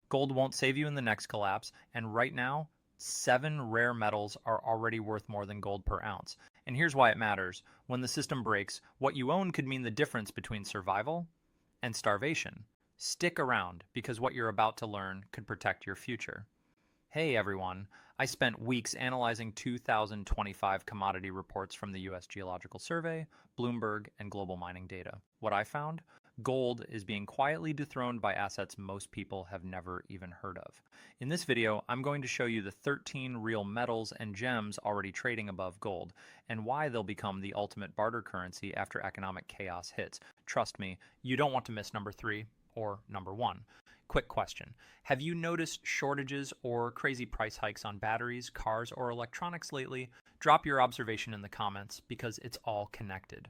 Gold won't save you in the next collapse, and right now, 7 rare metals are already worth more than gold per ounce. And here's why it matters. When the system breaks, what you own could mean the difference between survival and starvation. Stick around, because what you're about to learn could protect your future. Hey everyone, I spent weeks analyzing 2025 commodity reports from the US Geological Survey, Bloomberg, and global mining data. What I found? Gold is being quietly dethroned by assets most people have never even heard of. In this video, I'm going to show you the 13 real metals and gems already trading above gold, and why they'll become the ultimate barter currency after economic chaos hits. Trust me, you don't want to miss number 3 or number 1. Quick question. Have you noticed shortages or crazy price hikes on batteries, cars, or electronics lately? Drop your observation in the comments because it's all connected.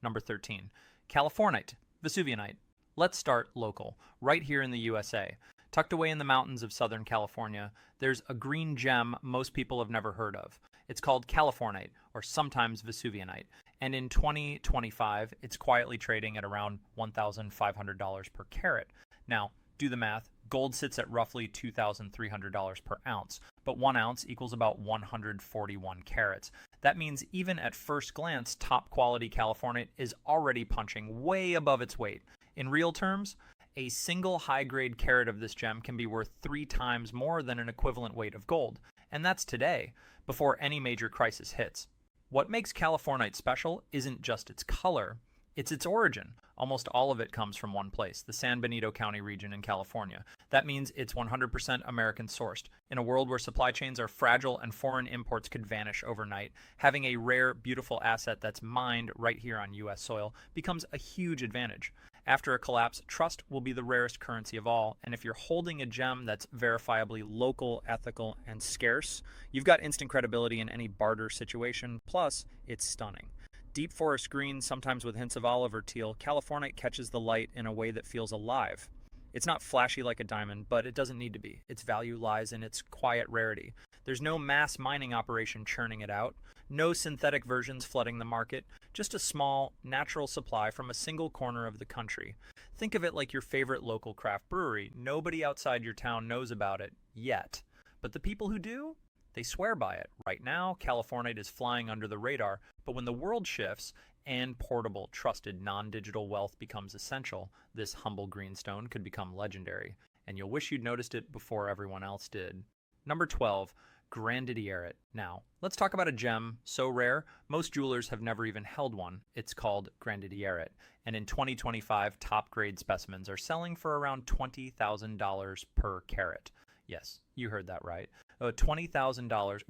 Number 13. Californite, Vesuvianite. Let's start local, right here in the USA. Tucked away in the mountains of Southern California, there's a green gem most people have never heard of. It's called Californite, or sometimes Vesuvianite, and in 2025, it's quietly trading at around $1,500 per carat. Now, do the math. Gold sits at roughly $2,300 per ounce, but 1 ounce equals about 141 carats. That means even at first glance, top quality Californite is already punching way above its weight. In real terms, a single high-grade carat of this gem can be worth 3 times more than an equivalent weight of gold, and that's today, before any major crisis hits. What makes Californite special isn't just its color, it's its origin. Almost all of it comes from one place, the San Benito County region in California. That means it's 100% American sourced. In a world where supply chains are fragile and foreign imports could vanish overnight, having a rare, beautiful asset that's mined right here on US soil becomes a huge advantage. After a collapse, trust will be the rarest currency of all, and if you're holding a gem that's verifiably local, ethical, and scarce, you've got instant credibility in any barter situation, plus it's stunning. Deep forest green, sometimes with hints of olive or teal, Californite catches the light in a way that feels alive. It's not flashy like a diamond, but it doesn't need to be. Its value lies in its quiet rarity. There's no mass mining operation churning it out, no synthetic versions flooding the market, just a small, natural supply from a single corner of the country. Think of it like your favorite local craft brewery. Nobody outside your town knows about it yet, but the people who do? They swear by it. Right now, Californite is flying under the radar, but when the world shifts and portable, trusted, non-digital wealth becomes essential, this humble greenstone could become legendary, and you'll wish you'd noticed it before everyone else did. Number 12, grandidierite. Now, let's talk about a gem so rare, most jewelers have never even held one. It's called grandidierite, and in 2025, top-grade specimens are selling for around $20,000 per carat. Yes, you heard that right. $20,000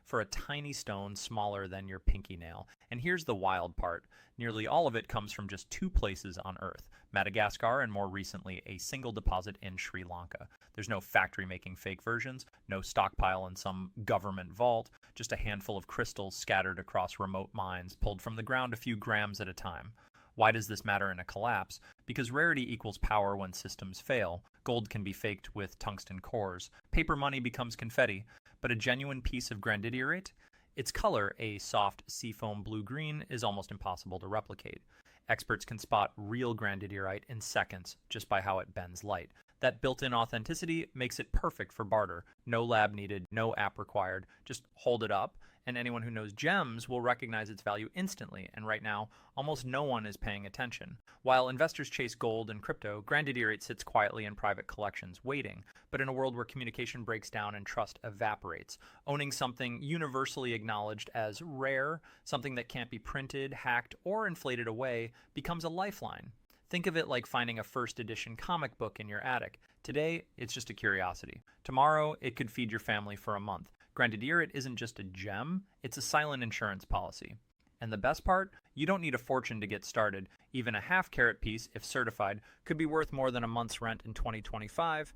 for a tiny stone smaller than your pinky nail. And here's the wild part. Nearly all of it comes from just 2 places on Earth, Madagascar and more recently a single deposit in Sri Lanka. There's no factory making fake versions, no stockpile in some government vault, just a handful of crystals scattered across remote mines pulled from the ground a few grams at a time. Why does this matter in a collapse? Because rarity equals power when systems fail. Gold can be faked with tungsten cores. Paper money becomes confetti. But a genuine piece of grandidierite? Its color, a soft seafoam blue-green, is almost impossible to replicate. Experts can spot real grandidierite in seconds just by how it bends light. That built-in authenticity makes it perfect for barter. No lab needed, no app required. Just hold it up, and anyone who knows gems will recognize its value instantly, and right now, almost no one is paying attention. While investors chase gold and crypto, grandidierite sits quietly in private collections, waiting. But in a world where communication breaks down and trust evaporates, owning something universally acknowledged as rare, something that can't be printed, hacked, or inflated away, becomes a lifeline. Think of it like finding a first edition comic book in your attic. Today, it's just a curiosity. Tomorrow, it could feed your family for a month. Grandidierite isn't just a gem, it's a silent insurance policy. And the best part? You don't need a fortune to get started. Even a half-carat piece, if certified, could be worth more than a month's rent in 2025,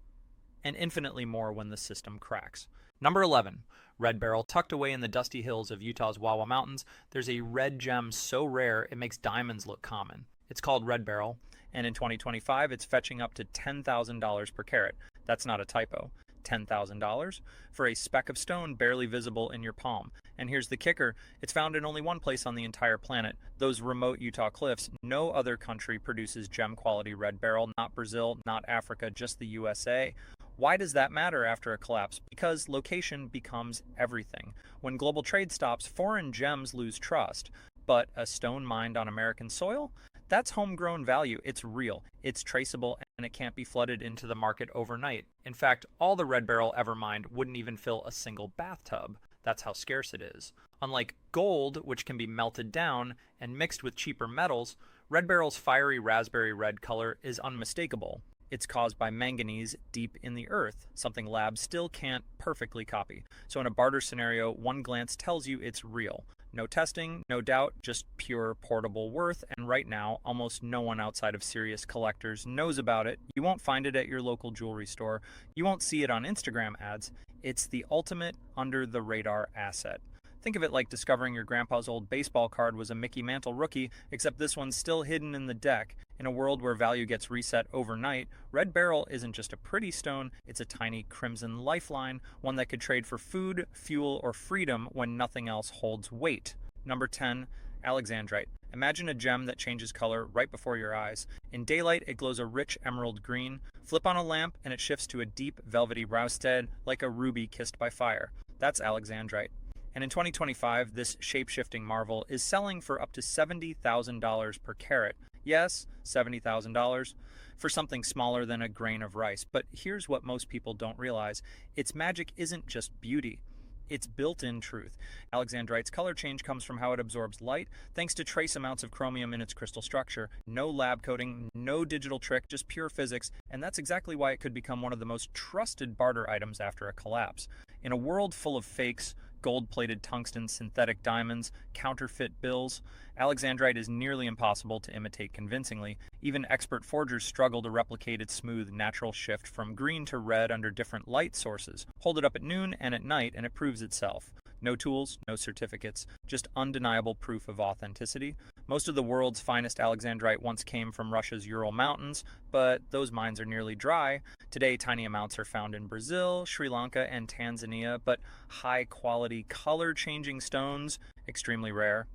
and infinitely more when the system cracks. Number 11, red beryl. Tucked away in the dusty hills of Utah's Wawa Mountains, there's a red gem so rare it makes diamonds look common. It's called red beryl, and in 2025, it's fetching up to $10,000 per carat. That's not a typo. $10,000 for a speck of stone barely visible in your palm. And here's the kicker, it's found in only one place on the entire planet, those remote Utah cliffs. No other country produces gem quality red beryl, not Brazil, not Africa, just the USA. Why does that matter after a collapse? Because location becomes everything. When global trade stops, foreign gems lose trust. But a stone mined on American soil? That's homegrown value. It's real, it's traceable, and it can't be flooded into the market overnight. In fact, all the red beryl ever mined wouldn't even fill a single bathtub. That's how scarce it is. Unlike gold, which can be melted down and mixed with cheaper metals, red beryl's fiery raspberry red color is unmistakable. It's caused by manganese deep in the earth, something labs still can't perfectly copy. So in a barter scenario, one glance tells you it's real. No testing, no doubt, just pure portable worth, and right now, almost no one outside of serious collectors knows about it. You won't find it at your local jewelry store. You won't see it on Instagram ads. It's the ultimate under-the-radar asset. Think of it like discovering your grandpa's old baseball card was a Mickey Mantle rookie, except this one's still hidden in the deck. In a world where value gets reset overnight, red beryl isn't just a pretty stone, it's a tiny crimson lifeline, one that could trade for food, fuel, or freedom when nothing else holds weight. Number 10, alexandrite. Imagine a gem that changes color right before your eyes. In daylight, it glows a rich emerald green. Flip on a lamp, and it shifts to a deep, velvety rousted, like a ruby kissed by fire. That's alexandrite. And in 2025, this shape-shifting marvel is selling for up to $70,000 per carat. Yes, $70,000 for something smaller than a grain of rice. But here's what most people don't realize. Its magic isn't just beauty. It's built-in truth. Alexandrite's color change comes from how it absorbs light, thanks to trace amounts of chromium in its crystal structure. No lab coating, no digital trick, just pure physics, and that's exactly why it could become one of the most trusted barter items after a collapse. In a world full of fakes, gold-plated tungsten, synthetic diamonds, counterfeit bills, alexandrite is nearly impossible to imitate convincingly. Even expert forgers struggle to replicate its smooth, natural shift from green to red under different light sources. Hold it up at noon and at night, and it proves itself. No tools, no certificates, just undeniable proof of authenticity. Most of the world's finest alexandrite once came from Russia's Ural Mountains, but those mines are nearly dry. Today, tiny amounts are found in Brazil, Sri Lanka, and Tanzania, but high-quality, color-changing stones, extremely rare.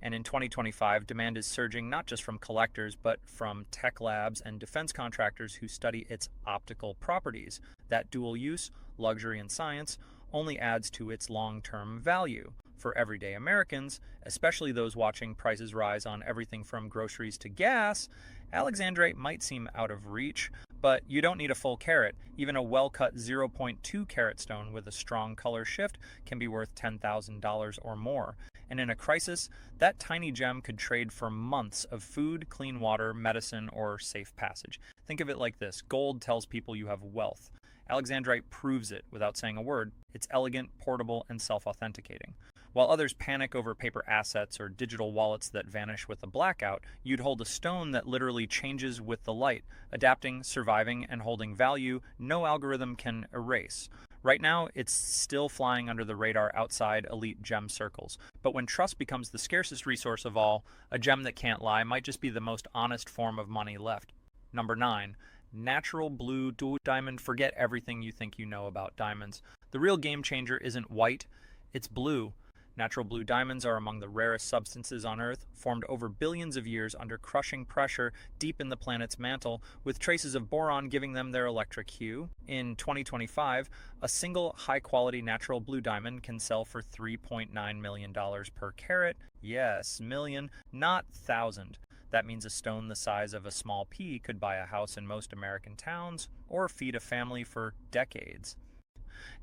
And in 2025, demand is surging not just from collectors, but from tech labs and defense contractors who study its optical properties. That dual use, luxury and science, only adds to its long-term value. For everyday Americans, especially those watching prices rise on everything from groceries to gas, alexandrite might seem out of reach, but you don't need a full carat. Even a well-cut 0.2 carat stone with a strong color shift can be worth $10,000 or more. And in a crisis, that tiny gem could trade for months of food, clean water, medicine, or safe passage. Think of it like this. Gold tells people you have wealth. Alexandrite proves it without saying a word. It's elegant, portable, and self-authenticating. While others panic over paper assets or digital wallets that vanish with a blackout, you'd hold a stone that literally changes with the light, adapting, surviving, and holding value no algorithm can erase. Right now, it's still flying under the radar outside elite gem circles. But when trust becomes the scarcest resource of all, a gem that can't lie might just be the most honest form of money left. Number 9. Natural blue diamond. Forget everything you think you know about diamonds. The real game changer isn't white, it's blue. Natural blue diamonds are among the rarest substances on Earth, formed over billions of years under crushing pressure deep in the planet's mantle, with traces of boron giving them their electric hue. In 2025, a single high-quality natural blue diamond can sell for $3.9 million per carat. Yes, million, not thousand. That means a stone the size of a small pea could buy a house in most American towns or feed a family for decades.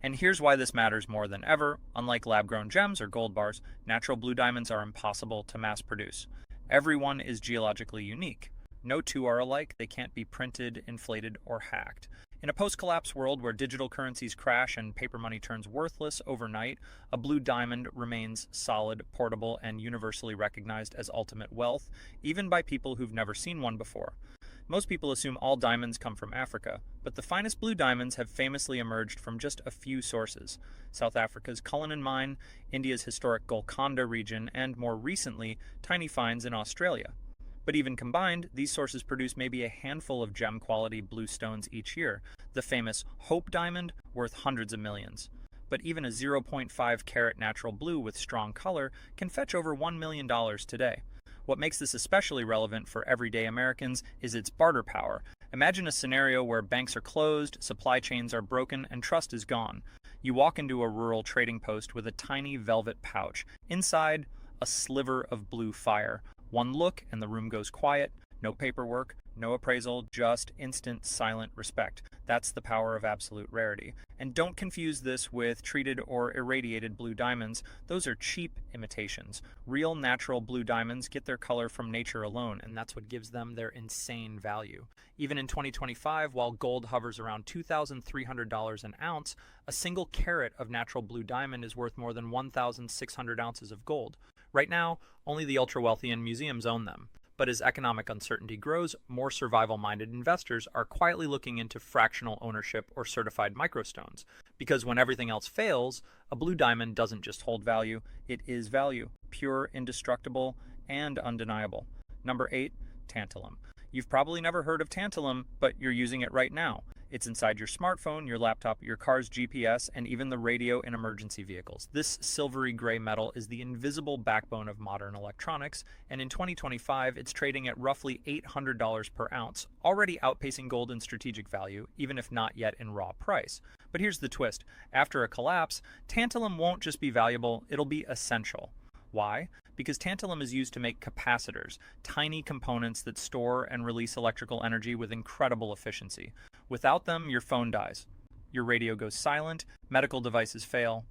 And here's why this matters more than ever. Unlike lab-grown gems or gold bars, natural blue diamonds are impossible to mass produce. Every one is geologically unique. No two are alike. They can't be printed, inflated, or hacked. In a post-collapse world where digital currencies crash and paper money turns worthless overnight, a blue diamond remains solid, portable, and universally recognized as ultimate wealth, even by people who've never seen one before. Most people assume all diamonds come from Africa, but the finest blue diamonds have famously emerged from just a few sources: South Africa's Cullinan Mine, India's historic Golconda region, and more recently, tiny finds in Australia. But even combined, these sources produce maybe a handful of gem-quality blue stones each year, the famous Hope Diamond, worth hundreds of millions. But even a 0.5 carat natural blue with strong color can fetch over $1 million today. What makes this especially relevant for everyday Americans is its barter power. Imagine a scenario where banks are closed, supply chains are broken, and trust is gone. You walk into a rural trading post with a tiny velvet pouch. Inside, a sliver of blue fire. One look and the room goes quiet. No paperwork, no appraisal, just instant silent respect. That's the power of absolute rarity. And don't confuse this with treated or irradiated blue diamonds. Those are cheap imitations. Real natural blue diamonds get their color from nature alone, and that's what gives them their insane value. Even in 2025, while gold hovers around $2,300 an ounce, a single carat of natural blue diamond is worth more than 1,600 ounces of gold. Right now, only the ultra-wealthy and museums own them. But as economic uncertainty grows, more survival-minded investors are quietly looking into fractional ownership or certified microstones. Because when everything else fails, a blue diamond doesn't just hold value, it is value. Pure, indestructible, and undeniable. Number 8, tantalum. You've probably never heard of tantalum, but you're using it right now. It's inside your smartphone, your laptop, your car's GPS, and even the radio in emergency vehicles. This silvery gray metal is the invisible backbone of modern electronics, and in 2025, it's trading at roughly $800 per ounce, already outpacing gold in strategic value, even if not yet in raw price. But here's the twist. After a collapse, tantalum won't just be valuable, it'll be essential. Why? Because tantalum is used to make capacitors, tiny components that store and release electrical energy with incredible efficiency. Without them, your phone dies. Your radio goes silent, medical devices fail.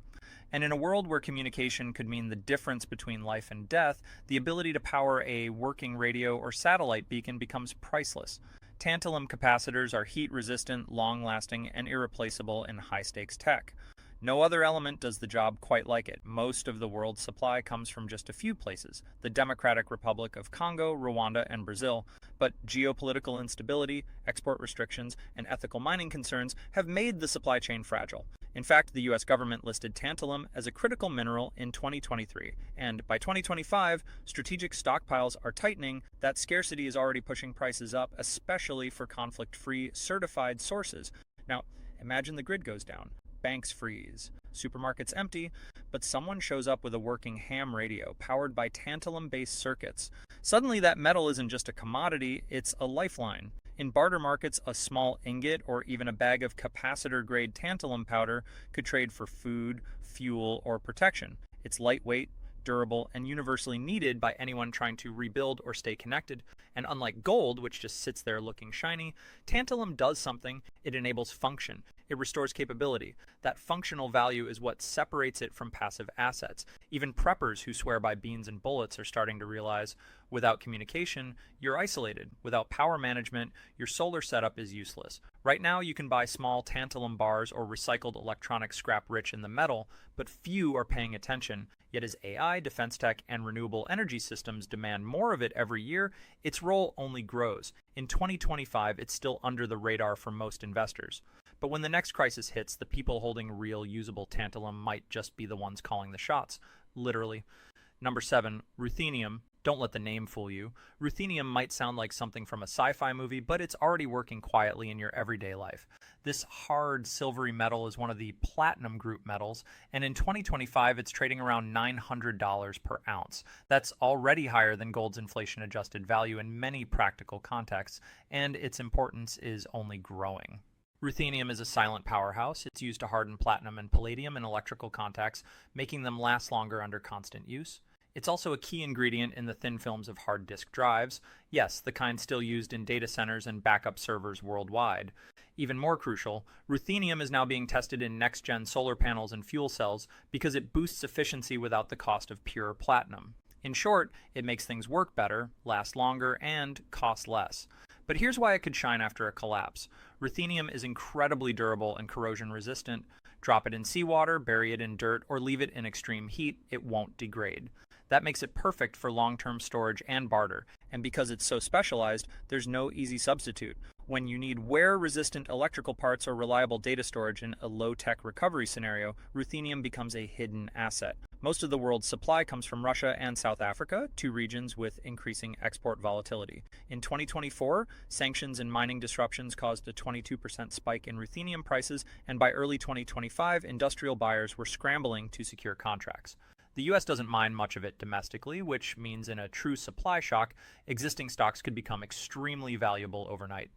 And in a world where communication could mean the difference between life and death, the ability to power a working radio or satellite beacon becomes priceless. Tantalum capacitors are heat-resistant, long-lasting, and irreplaceable in high-stakes tech. No other element does the job quite like it. Most of the world's supply comes from just a few places, the Democratic Republic of Congo, Rwanda, and Brazil. But geopolitical instability, export restrictions, and ethical mining concerns have made the supply chain fragile. In fact, the US government listed tantalum as a critical mineral in 2023, and by 2025, strategic stockpiles are tightening. That scarcity is already pushing prices up, especially for conflict-free, certified sources. Now, imagine the grid goes down. Banks freeze, supermarkets empty, but someone shows up with a working ham radio powered by tantalum-based circuits. Suddenly that metal isn't just a commodity, it's a lifeline. In barter markets, a small ingot or even a bag of capacitor-grade tantalum powder could trade for food, fuel, or protection. It's lightweight, durable, and universally needed by anyone trying to rebuild or stay connected. And unlike gold, which just sits there looking shiny, tantalum does something. It enables function. It restores capability. That functional value is what separates it from passive assets. Even preppers who swear by beans and bullets are starting to realize without communication, you're isolated. Without power management, your solar setup is useless. Right now, you can buy small tantalum bars or recycled electronic scrap rich in the metal, but few are paying attention. Yet as AI, defense tech, and renewable energy systems demand more of it every year, its role only grows. In 2025, it's still under the radar for most investors. But when the next crisis hits, the people holding real usable tantalum might just be the ones calling the shots. Literally. Number 7, ruthenium. Don't let the name fool you. Ruthenium might sound like something from a sci-fi movie, but it's already working quietly in your everyday life. This hard, silvery metal is one of the platinum group metals, and in 2025 it's trading around $900 per ounce. That's already higher than gold's inflation-adjusted value in many practical contexts, and its importance is only growing. Ruthenium is a silent powerhouse. It's used to harden platinum and palladium in electrical contacts, making them last longer under constant use. It's also a key ingredient in the thin films of hard disk drives, yes, the kind still used in data centers and backup servers worldwide. Even more crucial, ruthenium is now being tested in next-gen solar panels and fuel cells because it boosts efficiency without the cost of pure platinum. In short, it makes things work better, last longer, and cost less. But here's why it could shine after a collapse. Ruthenium is incredibly durable and corrosion resistant. Drop it in seawater, bury it in dirt, or leave it in extreme heat, it won't degrade. That makes it perfect for long-term storage and barter, and because it's so specialized, there's no easy substitute. When you need wear-resistant electrical parts or reliable data storage in a low-tech recovery scenario, ruthenium becomes a hidden asset. Most of the world's supply comes from Russia and South Africa, two regions with increasing export volatility. In 2024, sanctions and mining disruptions caused a 22% spike in ruthenium prices, and by early 2025, industrial buyers were scrambling to secure contracts. The US doesn't mine much of it domestically, which means in a true supply shock, existing stocks could become extremely valuable overnight.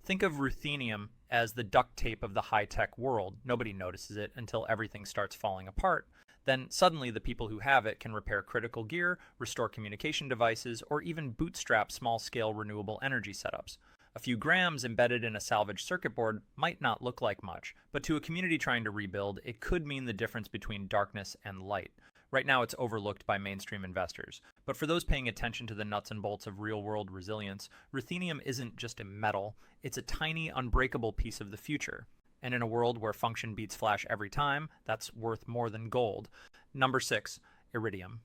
Think of ruthenium as the duct tape of the high-tech world. Nobody notices it until everything starts falling apart. Then suddenly the people who have it can repair critical gear, restore communication devices, or even bootstrap small-scale renewable energy setups. A few grams embedded in a salvaged circuit board might not look like much, but to a community trying to rebuild, it could mean the difference between darkness and light. Right now it's overlooked by mainstream investors. But for those paying attention to the nuts and bolts of real-world resilience, ruthenium isn't just a metal, it's a tiny, unbreakable piece of the future. And in a world where function beats flash every time, that's worth more than gold. Number 6, iridium.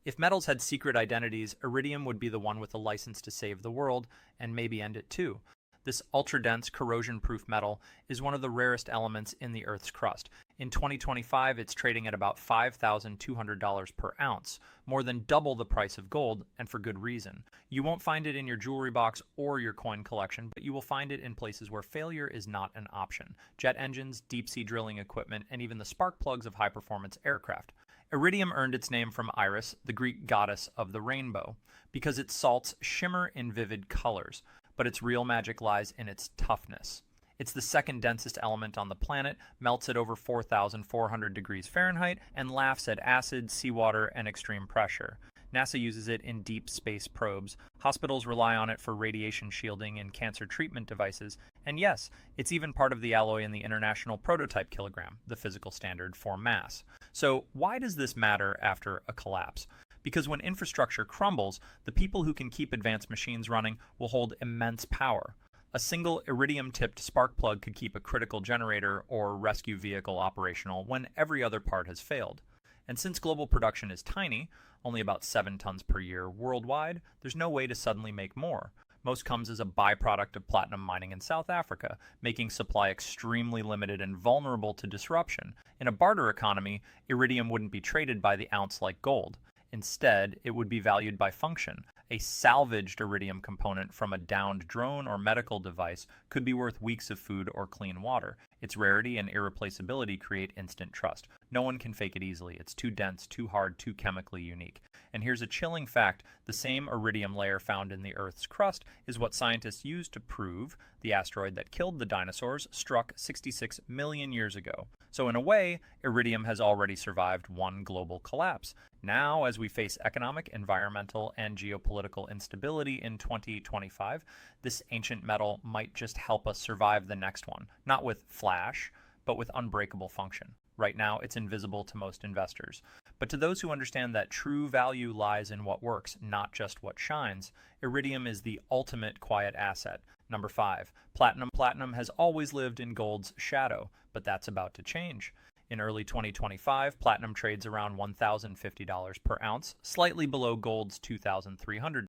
If metals had secret identities, iridium would be the one with the license to save the world, and maybe end it too. This ultra-dense, corrosion-proof metal is one of the rarest elements in the Earth's crust. In 2025, it's trading at about $5,200 per ounce, more than double the price of gold, and for good reason. You won't find it in your jewelry box or your coin collection, but you will find it in places where failure is not an option. Jet engines, deep-sea drilling equipment, and even the spark plugs of high-performance aircraft. Iridium earned its name from Iris, the Greek goddess of the rainbow, because its salts shimmer in vivid colors. But its real magic lies in its toughness. It's the second densest element on the planet, melts at over 4,400 degrees Fahrenheit, and laughs at acid, seawater, and extreme pressure. NASA uses it in deep space probes. Hospitals rely on it for radiation shielding and cancer treatment devices. And yes, it's even part of the alloy in the International Prototype Kilogram, the physical standard for mass. So why does this matter after a collapse? Because when infrastructure crumbles, the people who can keep advanced machines running will hold immense power. A single iridium-tipped spark plug could keep a critical generator or rescue vehicle operational when every other part has failed. And since global production is tiny, only about 7 tons per year worldwide, there's no way to suddenly make more. Most comes as a byproduct of platinum mining in South Africa, making supply extremely limited and vulnerable to disruption. In a barter economy, iridium wouldn't be traded by the ounce like gold. Instead, it would be valued by function. A salvaged iridium component from a downed drone or medical device could be worth weeks of food or clean water. Its rarity and irreplaceability create instant trust. No one can fake it easily. It's too dense, too hard, too chemically unique. And here's a chilling fact. The same iridium layer found in the Earth's crust is what scientists used to prove the asteroid that killed the dinosaurs struck 66 million years ago. So in a way, iridium has already survived one global collapse. Now, as we face economic, environmental, and geopolitical instability in 2025, this ancient metal might just help us survive the next one. Not with flash, but with unbreakable function. Right now, it's invisible to most investors. But to those who understand that true value lies in what works, not just what shines, iridium is the ultimate quiet asset. Number 5, platinum. Platinum has always lived in gold's shadow, but that's about to change. In early 2025, platinum trades around $1,050 per ounce, slightly below gold's $2,300.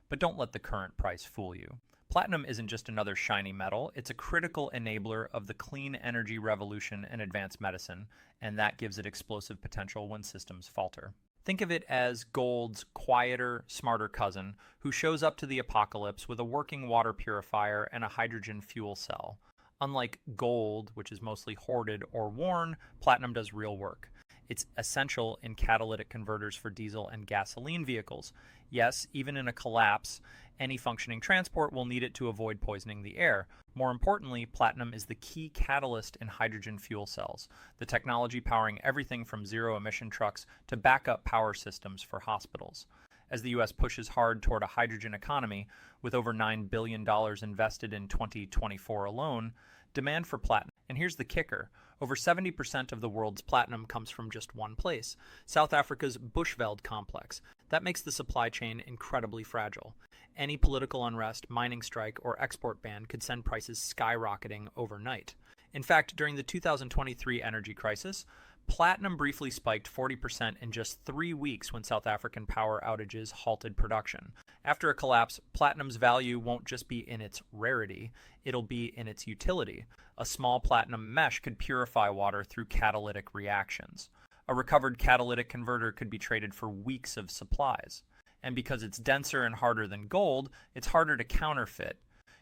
But don't let the current price fool you. Platinum isn't just another shiny metal, it's a critical enabler of the clean energy revolution and advanced medicine, and that gives it explosive potential when systems falter. Think of it as gold's quieter, smarter cousin who shows up to the apocalypse with a working water purifier and a hydrogen fuel cell. Unlike gold, which is mostly hoarded or worn, platinum does real work. It's essential in catalytic converters for diesel and gasoline vehicles. Yes, even in a collapse, any functioning transport will need it to avoid poisoning the air. More importantly, platinum is the key catalyst in hydrogen fuel cells, the technology powering everything from zero-emission trucks to backup power systems for hospitals. As the U.S. pushes hard toward a hydrogen economy, with over $9 billion invested in 2024 alone, demand for platinum. And here's the kicker. Over 70% of the world's platinum comes from just one place, South Africa's Bushveld complex. That makes the supply chain incredibly fragile. Any political unrest, mining strike, or export ban could send prices skyrocketing overnight. In fact, during the 2023 energy crisis, platinum briefly spiked 40% in just 3 weeks when South African power outages halted production. After a collapse, platinum's value won't just be in its rarity, it'll be in its utility. A small platinum mesh could purify water through catalytic reactions. A recovered catalytic converter could be traded for weeks of supplies. And because it's denser and harder than gold, it's harder to counterfeit.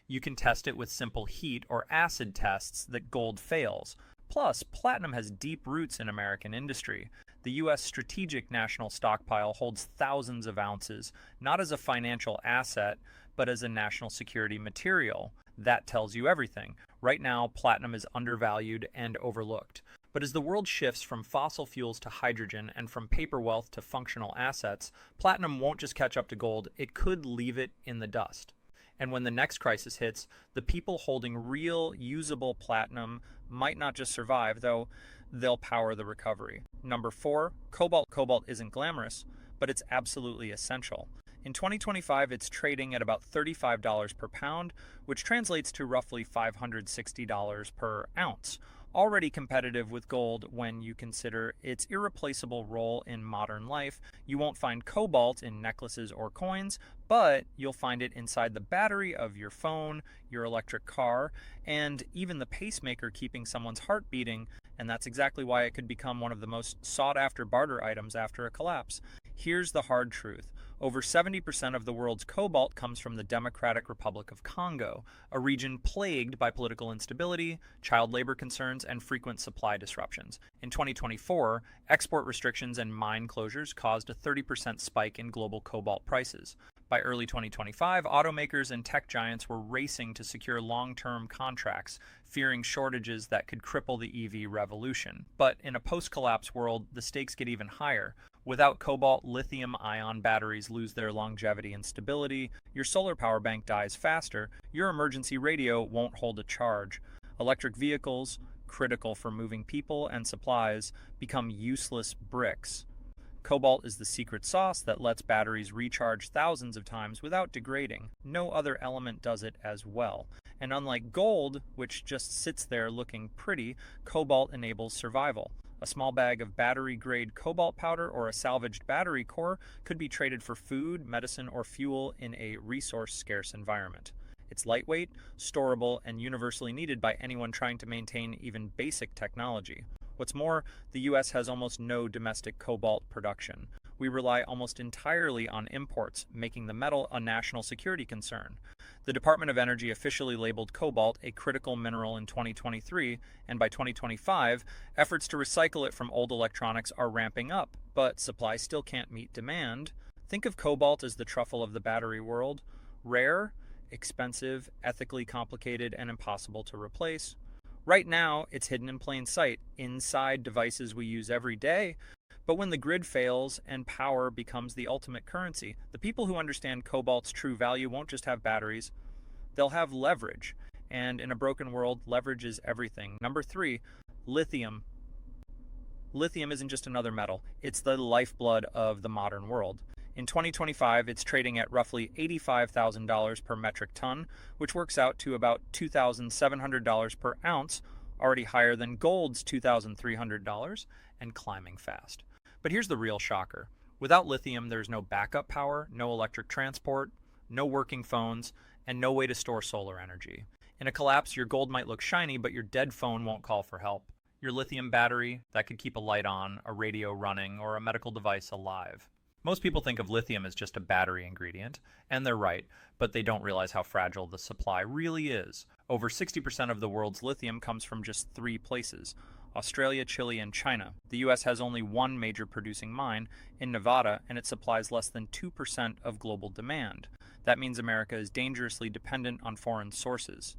You can test it with simple heat or acid tests that gold fails. Plus, platinum has deep roots in American industry. The U.S. Strategic National Stockpile holds thousands of ounces, not as a financial asset, but as a national security material. That tells you everything. Right now, platinum is undervalued and overlooked. But as the world shifts from fossil fuels to hydrogen and from paper wealth to functional assets, platinum won't just catch up to gold, it could leave it in the dust. And when the next crisis hits, the people holding real, usable platinum might not just survive, though they'll power the recovery. Number 4, cobalt. Cobalt isn't glamorous, but it's absolutely essential. In 2025, it's trading at about $35 per pound, which translates to roughly $560 per ounce. Already competitive with gold when you consider its irreplaceable role in modern life. You won't find cobalt in necklaces or coins, but you'll find it inside the battery of your phone, your electric car, and even the pacemaker keeping someone's heart beating, and that's exactly why it could become one of the most sought-after barter items after a collapse. Here's the hard truth. Over 70% of the world's cobalt comes from the Democratic Republic of Congo, a region plagued by political instability, child labor concerns, and frequent supply disruptions. In 2024, export restrictions and mine closures caused a 30% spike in global cobalt prices. By early 2025, automakers and tech giants were racing to secure long-term contracts, fearing shortages that could cripple the EV revolution. But in a post-collapse world, the stakes get even higher. Without cobalt, lithium-ion batteries lose their longevity and stability, your solar power bank dies faster, your emergency radio won't hold a charge. Electric vehicles, critical for moving people and supplies, become useless bricks. Cobalt is the secret sauce that lets batteries recharge thousands of times without degrading. No other element does it as well. And unlike gold, which just sits there looking pretty, cobalt enables survival. A small bag of battery-grade cobalt powder or a salvaged battery core could be traded for food, medicine, or fuel in a resource-scarce environment. It's lightweight, storable, and universally needed by anyone trying to maintain even basic technology. What's more, the US has almost no domestic cobalt production. We rely almost entirely on imports, making the metal a national security concern. The Department of Energy officially labeled cobalt a critical mineral in 2023, and by 2025, efforts to recycle it from old electronics are ramping up, but supply still can't meet demand. Think of cobalt as the truffle of the battery world: rare, expensive, ethically complicated, and impossible to replace. Right now, it's hidden in plain sight, inside devices we use every day. But when the grid fails and power becomes the ultimate currency, the people who understand cobalt's true value won't just have batteries, they'll have leverage. And in a broken world, leverage is everything. Number 3, lithium. Lithium isn't just another metal, it's the lifeblood of the modern world. In 2025, it's trading at roughly $85,000 per metric ton, which works out to about $2,700 per ounce, already higher than gold's $2,300 and climbing fast. But here's the real shocker. Without lithium, there's no backup power, no electric transport, no working phones, and no way to store solar energy. In a collapse, your gold might look shiny, but your dead phone won't call for help. Your lithium battery, that could keep a light on, a radio running, or a medical device alive. Most people think of lithium as just a battery ingredient, and they're right, but they don't realize how fragile the supply really is. Over 60% of the world's lithium comes from just 3 places: Australia, Chile, and China. The US has only one major producing mine, in Nevada, and it supplies less than 2% of global demand. That means America is dangerously dependent on foreign sources.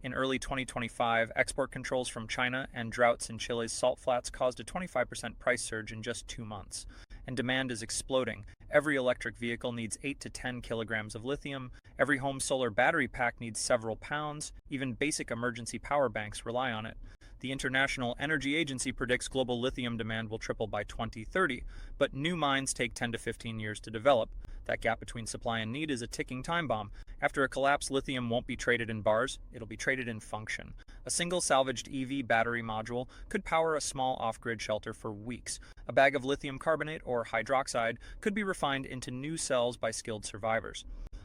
In early 2025, export controls from China and droughts in Chile's salt flats caused a 25% price surge in just 2 months. And demand is exploding. Every electric vehicle needs 8 to 10 kilograms of lithium. Every home solar battery pack needs several pounds. Even basic emergency power banks rely on it. The International Energy Agency predicts global lithium demand will triple by 2030, but new mines take 10 to 15 years to develop. That gap between supply and need is a ticking time bomb. After a collapse, lithium won't be traded in bars, it'll be traded in function. A single salvaged EV battery module could power a small off-grid shelter for weeks. A bag of lithium carbonate or hydroxide could be refined into new cells by skilled survivors.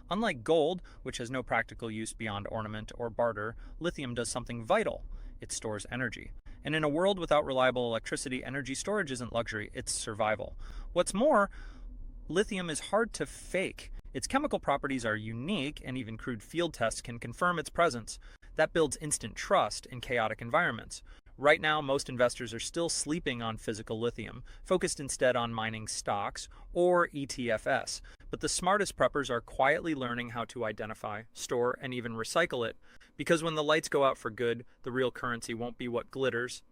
Unlike gold, which has no practical use beyond ornament or barter, lithium does something vital. It stores energy. And in a world without reliable electricity, energy storage isn't luxury, it's survival. What's more, lithium is hard to fake. Its chemical properties are unique, and even crude field tests can confirm its presence. That builds instant trust in chaotic environments. Right now, most investors are still sleeping on physical lithium, focused instead on mining stocks or ETFs. But the smartest preppers are quietly learning how to identify, store, and even recycle it. Because when the lights go out for good, the real currency won't be what glitters,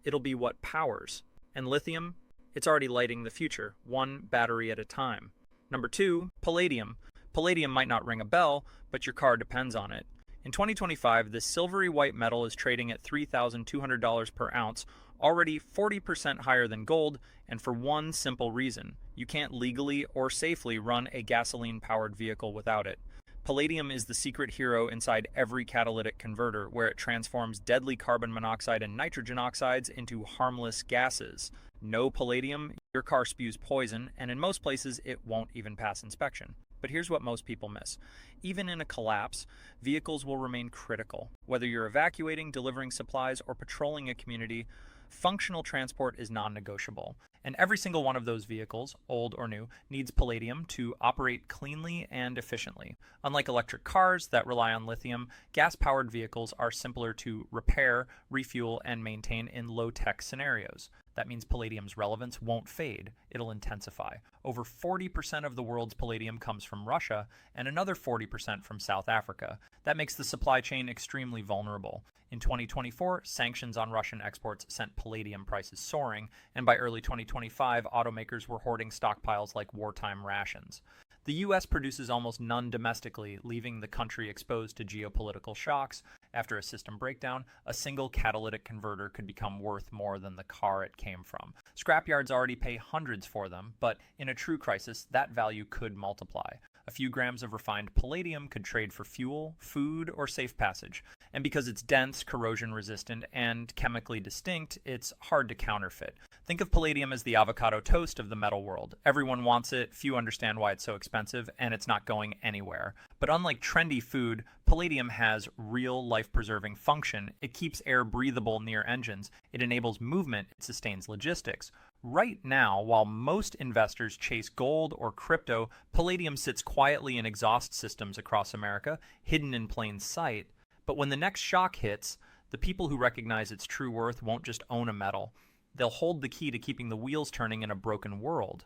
it'll be what powers. And lithium, it's already lighting the future, one battery at a time. Number 2, palladium. Palladium might not ring a bell, but your car depends on it. In 2025, this silvery white metal is trading at $3,200 per ounce, already 40% higher than gold, and for one simple reason: you can't legally or safely run a gasoline-powered vehicle without it. Palladium is the secret hero inside every catalytic converter, where it transforms deadly carbon monoxide and nitrogen oxides into harmless gases. No palladium, your car spews poison, and in most places it won't even pass inspection. But here's what most people miss. Even in a collapse, vehicles will remain critical. Whether you're evacuating, delivering supplies, or patrolling a community, functional transport is non-negotiable. And every single one of those vehicles, old or new, needs palladium to operate cleanly and efficiently. Unlike electric cars that rely on lithium, gas-powered vehicles are simpler to repair, refuel, and maintain in low-tech scenarios. That means palladium's relevance won't fade, it'll intensify. Over 40% of the world's palladium comes from Russia, and another 40% from South Africa. That makes the supply chain extremely vulnerable. In 2024, sanctions on Russian exports sent palladium prices soaring, and by early 2025, automakers were hoarding stockpiles like wartime rations. The US produces almost none domestically, leaving the country exposed to geopolitical shocks. After a system breakdown, a single catalytic converter could become worth more than the car it came from. Scrapyards already pay hundreds for them, but in a true crisis, that value could multiply. A few grams of refined palladium could trade for fuel, food, or safe passage. And because it's dense, corrosion-resistant, and chemically distinct, it's hard to counterfeit. Think of palladium as the avocado toast of the metal world. Everyone wants it, few understand why it's so expensive, and it's not going anywhere. But unlike trendy food, palladium has real life-preserving function. It keeps air breathable near engines. It enables movement. It sustains logistics. Right now, while most investors chase gold or crypto, palladium sits quietly in exhaust systems across America, hidden in plain sight. But when the next shock hits, the people who recognize its true worth won't just own a metal. They'll hold the key to keeping the wheels turning in a broken world.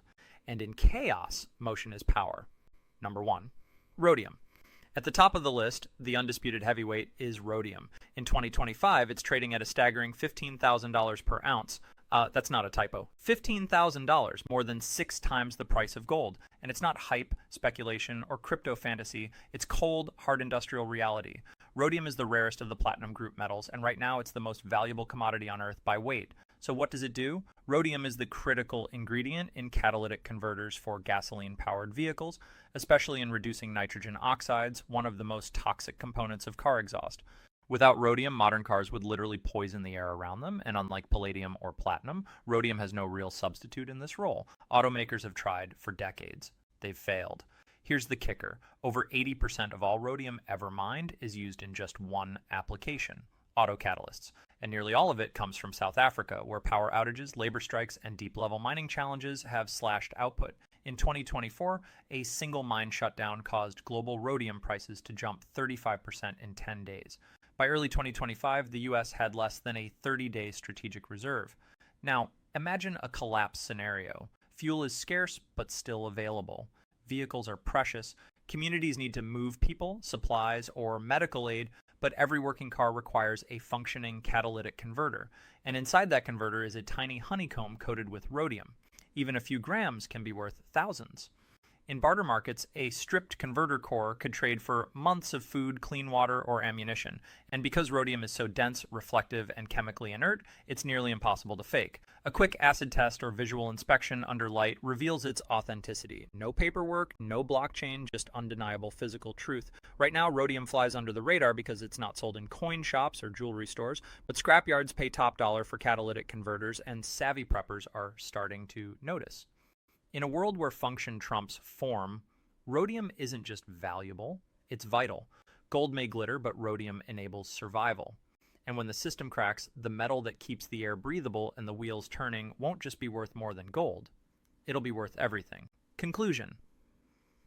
And in chaos, motion is power. Number 1, rhodium. At the top of the list, the undisputed heavyweight is rhodium. In 2025, it's trading at a staggering $15,000 per ounce. That's not a typo. $15,000, more than 6 times the price of gold. And it's not hype, speculation, or crypto fantasy. It's cold, hard industrial reality. Rhodium is the rarest of the platinum group metals, and right now it's the most valuable commodity on Earth by weight. So what does it do? Rhodium is the critical ingredient in catalytic converters for gasoline-powered vehicles, especially in reducing nitrogen oxides, one of the most toxic components of car exhaust. Without rhodium, modern cars would literally poison the air around them, and unlike palladium or platinum, rhodium has no real substitute in this role. Automakers have tried for decades. They've failed. Here's the kicker. Over 80% of all rhodium ever mined is used in just one application: auto catalysts. And nearly all of it comes from South Africa, where power outages, labor strikes, and deep-level mining challenges have slashed output. In 2024, a single mine shutdown caused global rhodium prices to jump 35% in 10 days. By early 2025, the US had less than a 30-day strategic reserve. Now, imagine a collapse scenario. Fuel is scarce, but still available. Vehicles are precious. Communities need to move people, supplies, or medical aid, but every working car requires a functioning catalytic converter. And inside that converter is a tiny honeycomb coated with rhodium. Even a few grams can be worth thousands. In barter markets, a stripped converter core could trade for months of food, clean water, or ammunition. And because rhodium is so dense, reflective, and chemically inert, it's nearly impossible to fake. A quick acid test or visual inspection under light reveals its authenticity. No paperwork, no blockchain, just undeniable physical truth. Right now, rhodium flies under the radar because it's not sold in coin shops or jewelry stores, but scrapyards pay top dollar for catalytic converters, and savvy preppers are starting to notice. In a world where function trumps form, rhodium isn't just valuable, it's vital. Gold may glitter, but rhodium enables survival. And when the system cracks, the metal that keeps the air breathable and the wheels turning won't just be worth more than gold. It'll be worth everything. Conclusion.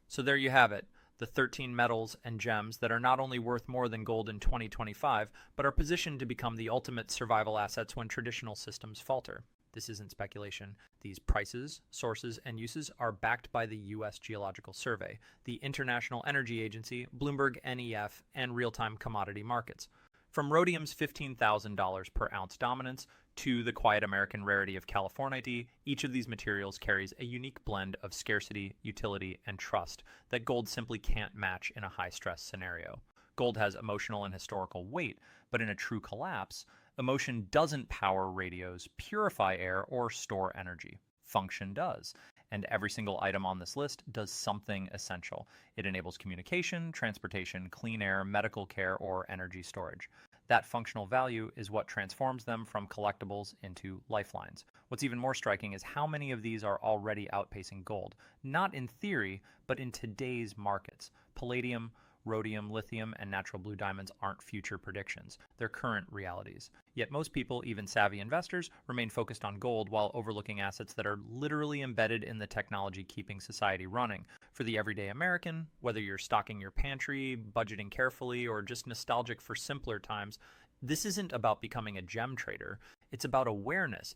So there you have it, the 13 metals and gems that are not only worth more than gold in 2025, but are positioned to become the ultimate survival assets when traditional systems falter. This isn't speculation. These prices, sources, and uses are backed by the U.S. Geological Survey, the International Energy Agency, Bloomberg NEF, and real-time commodity markets. From rhodium's $15,000 per ounce dominance to the quiet American rarity of Californite, each of these materials carries a unique blend of scarcity, utility, and trust that gold simply can't match in a high-stress scenario. Gold has emotional and historical weight, but in a true collapse, emotion doesn't power radios, purify air, or store energy. Function does. And every single item on this list does something essential. It enables communication, transportation, clean air, medical care, or energy storage. That functional value is what transforms them from collectibles into lifelines. What's even more striking is how many of these are already outpacing gold, not in theory, but in today's markets. Palladium, rhodium, lithium, and natural blue diamonds aren't future predictions. They're current realities. Yet most people, even savvy investors, remain focused on gold while overlooking assets that are literally embedded in the technology keeping society running. For the everyday American, whether you're stocking your pantry, budgeting carefully, or just nostalgic for simpler times, this isn't about becoming a gem trader. It's about awareness.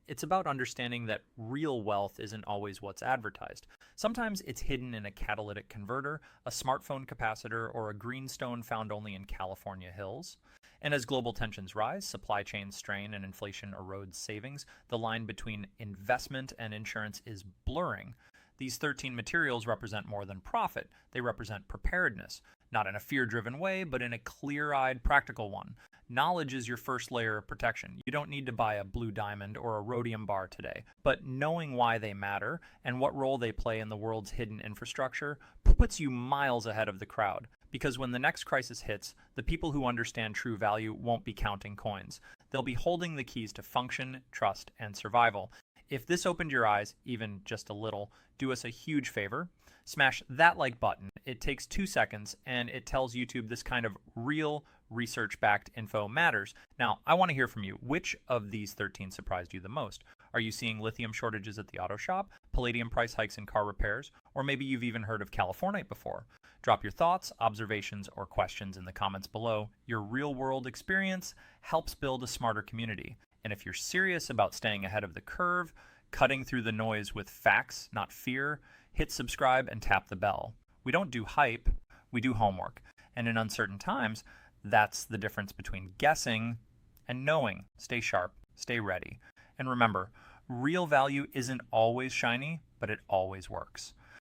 It's about understanding that real wealth isn't always what's advertised. Sometimes it's hidden in a catalytic converter, a smartphone capacitor, or a greenstone found only in California hills. And as global tensions rise, supply chain strain, and inflation erodes savings, the line between investment and insurance is blurring. These 13 materials represent more than profit. They represent preparedness, not in a fear-driven way, but in a clear-eyed, practical one. Knowledge is your first layer of protection. You don't need to buy a blue diamond or a rhodium bar today, but knowing why they matter and what role they play in the world's hidden infrastructure puts you miles ahead of the crowd. Because when the next crisis hits, the people who understand true value won't be counting coins. They'll be holding the keys to function, trust, and survival. If this opened your eyes, even just a little, do us a huge favor. Smash that like button. It takes 2 seconds, and it tells YouTube this kind of real, research-backed info matters. Now, I want to hear from you. Which of these 13 surprised you the most? Are you seeing lithium shortages at the auto shop, palladium price hikes in car repairs, or maybe you've even heard of Californite before? Drop your thoughts, observations, or questions in the comments below. Your real-world experience helps build a smarter community. And if you're serious about staying ahead of the curve, cutting through the noise with facts, not fear, hit subscribe and tap the bell. We don't do hype, we do homework. And in uncertain times, that's the difference between guessing and knowing. Stay sharp, stay ready. And remember, real value isn't always shiny, but it always works.